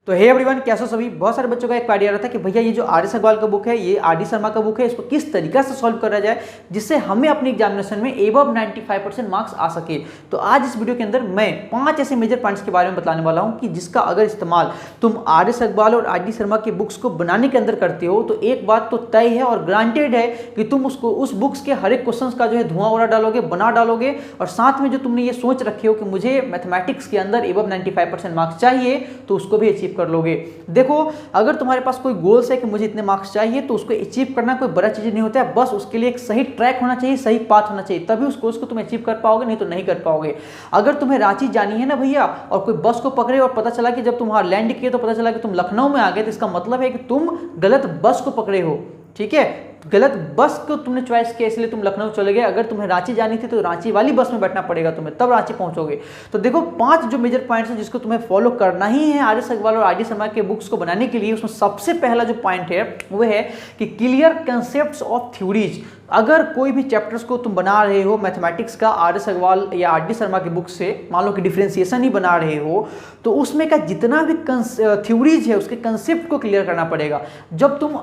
तो hey everyone, कैसे हो सभी। बहुत सारे बच्चों का एक आइडिया रहा था कि भैया ये जो आर एस अग्रवाल का बुक है, ये आर डी शर्मा का बुक है, इसको किस तरीका से सॉल्व करा जाए जिससे हमें अपनी एग्जामिनेशन में एबव 95% मार्क्स आ सके। तो आज इस वीडियो के अंदर मैं 5 ऐसे मेजर पॉइंट्स के बारे में बताने वाला हूं कि जिसका अगर इस्तेमाल तुम आर एस अग्रवाल और आर डी शर्मा की बुक्स को बनाने के अंदर करते हो तो एक बात तो तय है और ग्रांटेड है कि तुम उसको उस बुक्स के हर एक क्वेश्चन का जो है धुआं उड़ा डालोगे, बना डालोगे। और साथ में जो तुमने ये सोच रखे हो कि मुझे मैथमेटिक्स के अंदर एबव 95% मार्क्स चाहिए तो उसको भी अचीव कर लोगे। देखो, अगर तुम्हारे पास कोई गोल्स है कि मुझे इतने मार्क्स चाहिए तो उसको अचीव करना कोई बड़ा चीज नहीं होता है। बस उसके लिए एक सही ट्रैक होना चाहिए, सही पाथ होना चाहिए, तभी उस गोल्स को तुम अचीव कर पाओगे, नहीं तो नहीं कर पाओगे। अगर तुम्हें रांची जानी है ना भैया और कोई बस को पकड़े और पता चला कि जब तुम वहां लैंड किए तो पता चला कि तुम लखनऊ में आ गए, तो इसका मतलब है कि तुम गलत बस को पकड़े हो। ठीक है, गलत बस को तुमने चॉइस किया इसलिए तुम लखनऊ चले गए। अगर तुम्हें रांची जानी थी तो रांची वाली बस में बैठना पड़ेगा तुम्हें, तब रांची पहुंचोगे। तो देखो, 5 जो मेजर पॉइंट्स हैं जिसको तुम्हें फॉलो करना ही है आर एस अग्रवाल और आर डी शर्मा के बुक्स को बनाने के लिए। उसमें सबसे पहला जो पॉइंट है वो है कि क्लियर कंसेप्ट्स ऑफ थ्योरीज। अगर कोई भी चैप्टर्स को तुम बना रहे हो मैथमेटिक्स का आर एस अग्रवाल या आर डी शर्मा की बुक से, मान लो कि डिफरेंशिएशन ही बना रहे हो, तो उसमें का जितना भी थ्योरीज है उसके कंसेप्ट को क्लियर करना पड़ेगा। जब तुम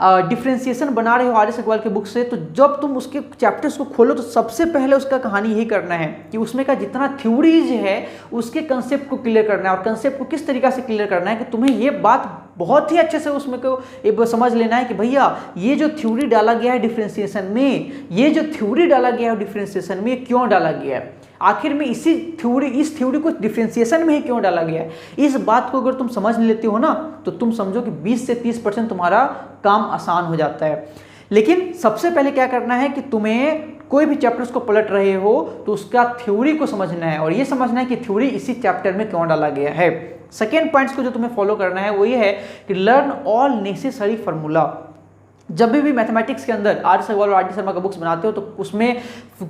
डिफरेंशिएशन बना रहे हो आर एस अग्रवाल के बुक से, तो जब तुम उसके चैप्टर्स को खोलो तो सबसे पहले उसका कहानी यही करना है कि उसमें का जितना थ्योरीज है उसके कंसेप्ट को क्लियर करना है। और कंसेप्ट को किस तरीका से क्लियर करना है कि तुम्हें ये बात बहुत ही अच्छे से उसमें को समझ लेना है कि भैया ये जो थ्योरी डाला गया है डिफरेंशिएशन में, ये जो थ्योरी डाला गया है डिफरेंशिएशन में, क्यों डाला गया है, आखिर में इस थ्योरी को डिफरेंशिएशन में ही क्यों डाला गया है। इस बात को अगर तुम समझ लेते हो ना तो तुम समझो कि 20 से 30% तुम्हारा काम आसान हो जाता है। लेकिन सबसे पहले क्या करना है कि तुम्हें कोई भी चैप्टर्स को पलट रहे हो तो उसका थ्योरी को समझना है और ये समझना है कि थ्योरी इसी चैप्टर में क्यों डाला गया है। सेकेंड पॉइंट्स को जो तुम्हें फॉलो करना है वो ये है कि लर्न ऑल नेसेसरी फार्मूला। जब भी मैथमेटिक्स के अंदर आर एस अग्रवाल और आर डी शर्मा का बुक्स बनाते हो तो उसमें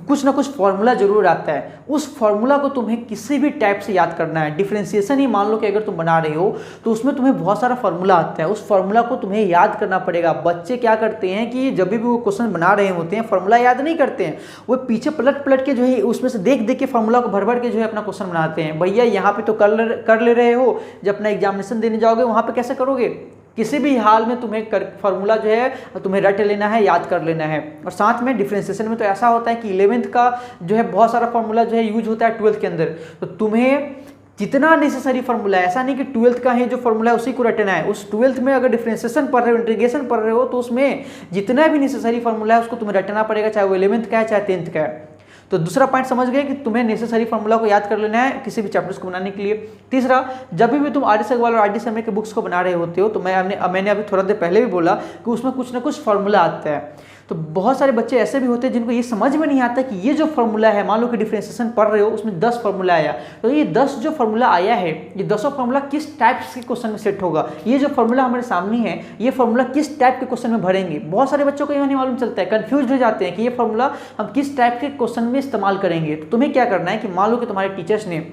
कुछ ना कुछ फॉर्मूला जरूर आता है। उस फॉर्मूला को तुम्हें किसी भी टाइप से याद करना है। डिफरेंशिएशन ही मान लो कि अगर तुम बना रहे हो तो उसमें तुम्हें बहुत सारा फॉर्मूला आता है, उस फॉर्मूला को तुम्हें याद करना पड़ेगा। बच्चे क्या करते हैं कि जब भी वो क्वेश्चन बना रहे होते हैं फॉर्मूला याद नहीं करते हैं, वो पीछे पलट के जो है उसमें से देख के फॉर्मूला को भर के जो है अपना क्वेश्चन बनाते हैं। भैया यहाँ पे तो कर ले रहे हो, जब अपना एग्जामिनेशन देने जाओगे वहाँ पे कैसे करोगे। किसी भी हाल में तुम्हें फार्मूला जो है तुम्हें रट लेना है, याद कर लेना है। और साथ में डिफरेंशिएशन में तो ऐसा होता है कि 11th का जो है बहुत सारा फार्मूला जो है यूज होता है 12th के अंदर। तो तुम्हें जितना नेसेसरी फार्मूला है, ऐसा नहीं कि 12th का ही जो फार्मूला है उसी को रटना है। उस 12th में अगर डिफरेंशिएशन पढ़ रहे हो, इंटीग्रेशन पढ़ रहे हो, तो उसमें जितना भी नेसेसरी फार्मूला है उसको तुम्हें रटना पड़ेगा, चाहे वो 11th का है चाहे 10th का है। तो दूसरा पॉइंट समझ गए कि तुम्हें नेसेसरी फार्मूला को याद कर लेना है किसी भी चैप्टर्स को बनाने के लिए। तीसरा, जब भी तुम आर एस अग्रवाल और आर डी शर्मा के बुक्स को बना रहे होते हो तो मैंने अभी थोड़ा देर पहले भी बोला कि उसमें कुछ ना कुछ फार्मूला आता है। तो बहुत सारे बच्चे ऐसे भी होते हैं जिनको ये समझ में नहीं आता कि ये जो फार्मूला है, मान लो कि डिफरेंशिएशन पढ़ रहे हो उसमें 10 फार्मूला आया, तो ये 10 जो फार्मूला आया है, ये 10 फार्मूला किस टाइप के क्वेश्चन में सेट होगा। ये जो फार्मूला हमारे सामने है, ये फार्मूला किस टाइप के क्वेश्चन में भरेंगे। बहुत सारे बच्चों को यह नहीं मालूम चलता है, कंफ्यूज हो जाते हैं कि ये फार्मूला हम किस टाइप के क्वेश्चन में इस्तेमाल करेंगे। तो तुम्हें क्या करना है कि मान लो कि तुम्हारे टीचर्स ने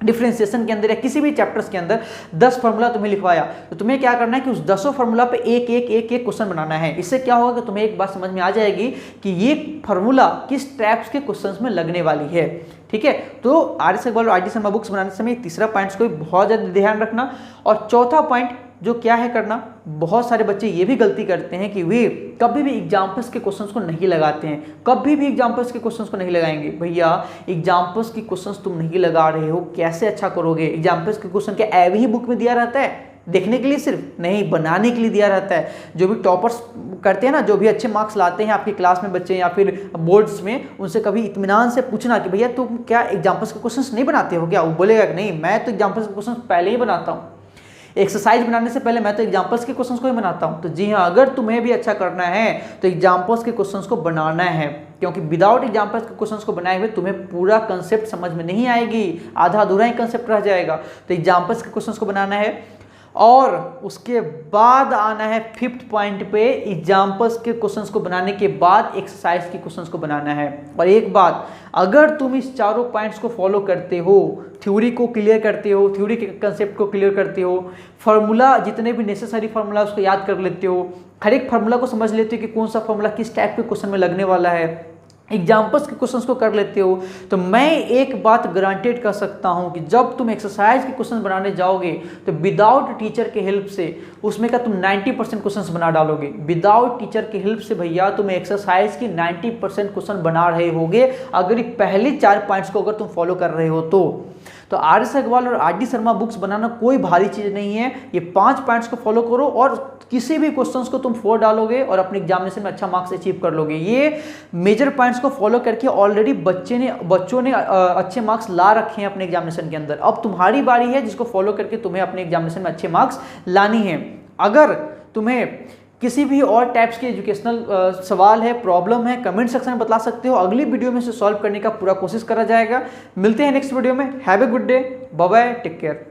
डिफरेंशिएशन के अंदर या किसी भी चैप्टर्स के अंदर 10 फार्मूला तुम्हें लिखवाया, तो तुम्हें क्या करना है कि उस 10 फार्मूला पे एक क्वेश्चन बनाना है। इससे क्या होगा कि तुम्हें एक बात समझ में आ जाएगी कि ये फार्मूला किस टाइप्स के क्वेश्चंस में लगने वाली है। ठीक है, तो आर एस अग्रवाल और आर डी शर्मा बुक्स बनाने समय तीसरा पॉइंट्स को बहुत ज़्यादा ध्यान रखना। और चौथा पॉइंट जो क्या है करना, बहुत सारे बच्चे ये भी गलती करते हैं कि वे कभी भी एग्जाम्पल्स के क्वेश्चंस को नहीं लगाते हैं। कभी भी एग्जाम्पल्स के क्वेश्चंस को नहीं लगाएंगे। भैया एग्जाम्पल्स की क्वेश्चंस तुम नहीं लगा रहे हो, कैसे अच्छा करोगे। एग्जाम्पल्स के क्वेश्चन क्या ऐवे ही बुक में दिया रहता है देखने के लिए, सिर्फ नहीं बनाने के लिए दिया रहता है। जो भी टॉपर्स करते हैं ना, जो भी अच्छे मार्क्स लाते हैं आपकी क्लास में बच्चे या फिर बोर्ड्स में, उनसे कभी इत्मीनान से पूछना कि भैया तुम क्या एग्जाम्पल्स के क्वेश्चंस नहीं बनाते हो क्या। वो बोलेगा कि नहीं, मैं तो एग्जाम्पल्स के क्वेश्चंस पहले ही बनाता हूँ, एक्सरसाइज बनाने से पहले मैं तो एग्जाम्पल्स के क्वेश्चंस को ही बनाता हूं। तो जी हाँ, अगर तुम्हें भी अच्छा करना है तो एग्जाम्पल्स के क्वेश्चंस को बनाना है, क्योंकि विदाउट एग्जाम्पल्स के क्वेश्चंस को बनाए हुए तुम्हें पूरा कंसेप्ट समझ में नहीं आएगी, आधा अधूरा ही कंसेप्ट रह जाएगा। तो एग्जाम्पल्स के क्वेश्चंस को बनाना है और उसके बाद आना है 5th पॉइंट पे, एग्जाम्पल्स के क्वेश्चंस को बनाने के बाद एक्सरसाइज के क्वेश्चंस को बनाना है। और एक बात, अगर तुम इस चारों पॉइंट्स को फॉलो करते हो, थ्योरी को क्लियर करते हो, थ्योरी के कंसेप्ट को क्लियर करते हो, फार्मूला जितने भी नेसेसरी फार्मूला उसको याद कर लेते हो, हर एक फार्मूला को समझ लेते हो कि कौन सा फार्मूला किस टाइप के क्वेश्चन में लगने वाला है, एग्जाम्पल्स के क्वेश्चंस को कर लेते हो, तो मैं एक बात गारंटेड कर सकता हूं कि जब तुम एक्सरसाइज के क्वेश्चन बनाने जाओगे तो विदाउट टीचर के हेल्प से उसमें का तुम 90% क्वेश्चंस बना डालोगे। विदाउट टीचर के हेल्प से भैया तुम एक्सरसाइज की 90% क्वेश्चन बना रहे होगे, अगर ये पहले 4 पॉइंट्स को अगर तुम फॉलो कर रहे हो तो आर एस अग्रवाल और आर डी शर्मा बुक्स बनाना कोई भारी चीज नहीं है। ये 5 पॉइंट्स को फॉलो करो और किसी भी क्वेश्चंस को तुम 4 डालोगे और अपने एग्जामिनेशन में अच्छा मार्क्स अचीव कर लोगे। ये मेजर पॉइंट्स को फॉलो करके ऑलरेडी बच्चों ने अच्छे मार्क्स ला रखे हैं अपने एग्जामिनेशन के अंदर। अब तुम्हारी बारी है जिसको फॉलो करके तुम्हें अपने एग्जामिनेशन में अच्छे मार्क्स लानी है। अगर तुम्हें किसी भी और टाइप्स के एजुकेशनल सवाल है, प्रॉब्लम है, कमेंट सेक्शन में बता सकते हो। अगली वीडियो में से सॉल्व करने का पूरा कोशिश करा जाएगा। मिलते हैं नेक्स्ट वीडियो में। Have a good day, bye bye, take care.